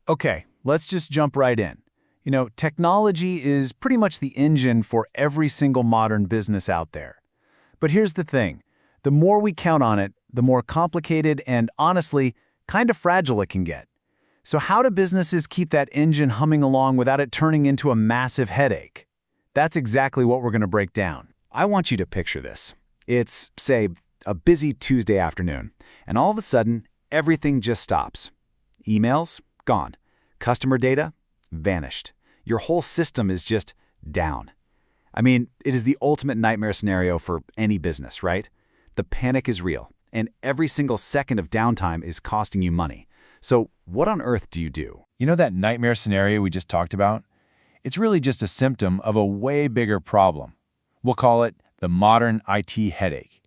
Okay, let's just jump right in. Technology is pretty much the engine for every single modern business out there. But here's the thing. The more we count on it, the more complicated and, honestly, kind of fragile it can get. So how do businesses keep that engine humming along without it turning into a massive headache? That's exactly what we're going to break down. I want you to picture this. It's, say, a busy Tuesday afternoon, and all of a sudden, everything just stops. Emails? Gone. Customer data? Vanished. Your whole system is just down. I mean, it is the ultimate nightmare scenario for any business, right? The panic is real, and every single second of downtime is costing you money. So what on earth do you do? You know that nightmare scenario we just talked about? It's really just a symptom of a way bigger problem. We'll call it the modern IT headache.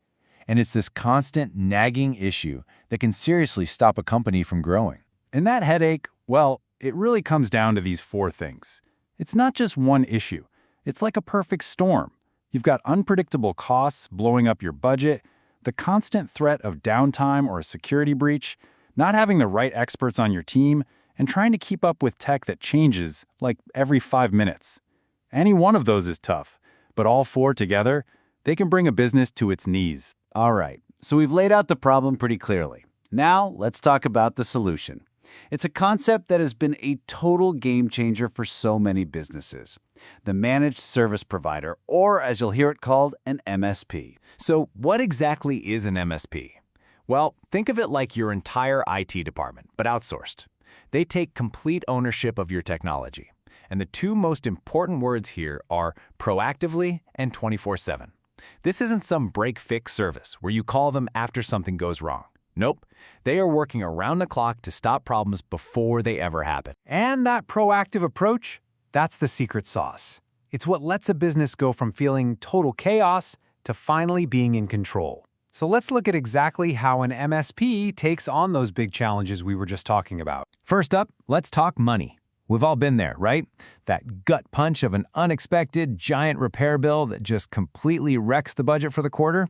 And it's this constant nagging issue that can seriously stop a company from growing. And that headache, well, it really comes down to these four things. It's not just one issue. It's like a perfect storm. You've got unpredictable costs blowing up your budget, the constant threat of downtime or a security breach, not having the right experts on your team, and trying to keep up with tech that changes like every 5 minutes. Any one of those is tough, but all four together, they can bring a business to its knees. All right, so we've laid out the problem pretty clearly. Now, let's talk about the solution. It's a concept that has been a total game changer for so many businesses. The managed service provider, or as you'll hear it called, an MSP. So what exactly is an MSP? Well, think of it like your entire IT department, but outsourced. They take complete ownership of your technology. And the two most important words here are proactively and 24/7. This isn't some break-fix service where you call them after something goes wrong. Nope, they are working around the clock to stop problems before they ever happen. And that proactive approach, that's the secret sauce. It's what lets a business go from feeling total chaos to finally being in control. So let's look at exactly how an MSP takes on those big challenges we were just talking about. First up, let's talk money. We've all been there, right? That gut punch of an unexpected giant repair bill that just completely wrecks the budget for the quarter.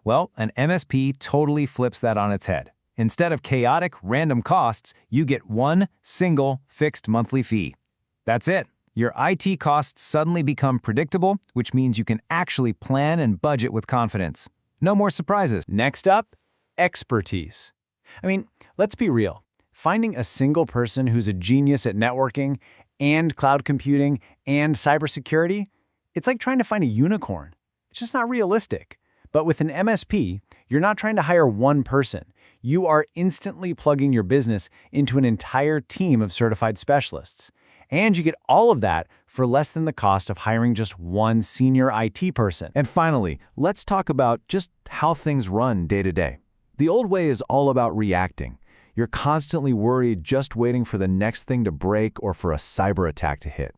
Well, an MSP totally flips that on its head. Instead of chaotic, random costs, you get one single fixed monthly fee. That's it. Your IT costs suddenly become predictable, which means you can actually plan and budget with confidence. No more surprises. Next up, expertise. I mean, let's be real. Finding a single person who's a genius at networking and cloud computing and cybersecurity, it's like trying to find a unicorn. It's just not realistic. But with an MSP, you're not trying to hire one person. You are instantly plugging your business into an entire team of certified specialists. And you get all of that for less than the cost of hiring just one senior IT person. And finally, let's talk about just how things run day to day. The old way is all about reacting. You're constantly worried, just waiting for the next thing to break or for a cyber attack to hit.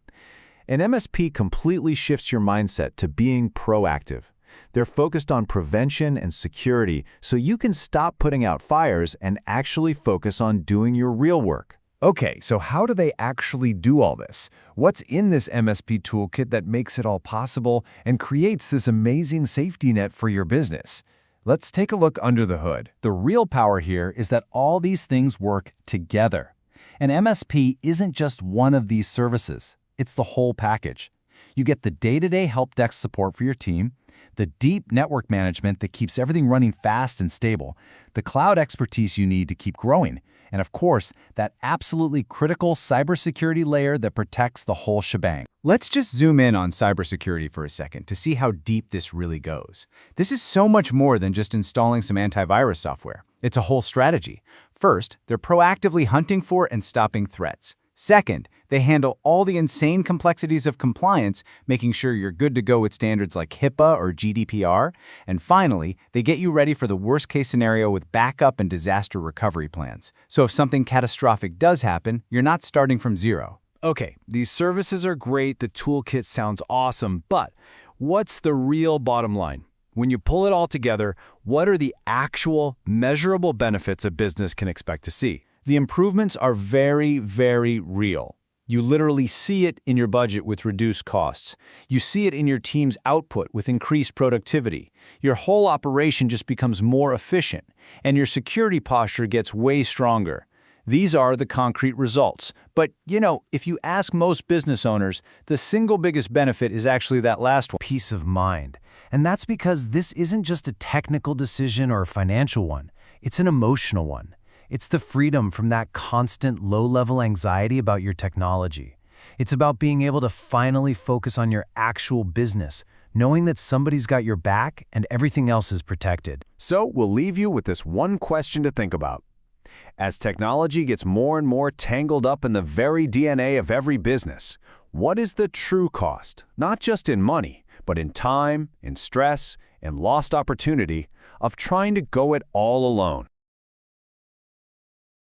An MSP completely shifts your mindset to being proactive. They're focused on prevention and security so you can stop putting out fires and actually focus on doing your real work. Okay, so how do they actually do all this? What's in this MSP toolkit that makes it all possible and creates this amazing safety net for your business? Let's take a look under the hood. The real power here is that all these things work together. An MSP isn't just one of these services. It's the whole package. You get the day-to-day help desk support for your team, the deep network management that keeps everything running fast and stable, the cloud expertise you need to keep growing, and of course, that absolutely critical cybersecurity layer that protects the whole shebang. Let's just zoom in on cybersecurity for a second to see how deep this really goes. This is so much more than just installing some antivirus software. It's a whole strategy. First, they're proactively hunting for and stopping threats. Second, they handle all the insane complexities of compliance, making sure you're good to go with standards like HIPAA or GDPR. And finally, they get you ready for the worst-case scenario with backup and disaster recovery plans. So if something catastrophic does happen, you're not starting from zero. Okay, these services are great, the toolkit sounds awesome, but what's the real bottom line? When you pull it all together, what are the actual, measurable benefits a business can expect to see? The improvements are very, very real. You literally see it in your budget with reduced costs. You see it in your team's output with increased productivity. Your whole operation just becomes more efficient, and your security posture gets way stronger. These are the concrete results. But, if you ask most business owners, the single biggest benefit is actually that last one. Peace of mind. And that's because this isn't just a technical decision or a financial one. It's an emotional one. It's the freedom from that constant low-level anxiety about your technology. It's about being able to finally focus on your actual business, knowing that somebody's got your back and everything else is protected. So we'll leave you with this one question to think about. As technology gets more and more tangled up in the very DNA of every business, what is the true cost, not just in money, but in time, in stress, and lost opportunity, of trying to go it all alone?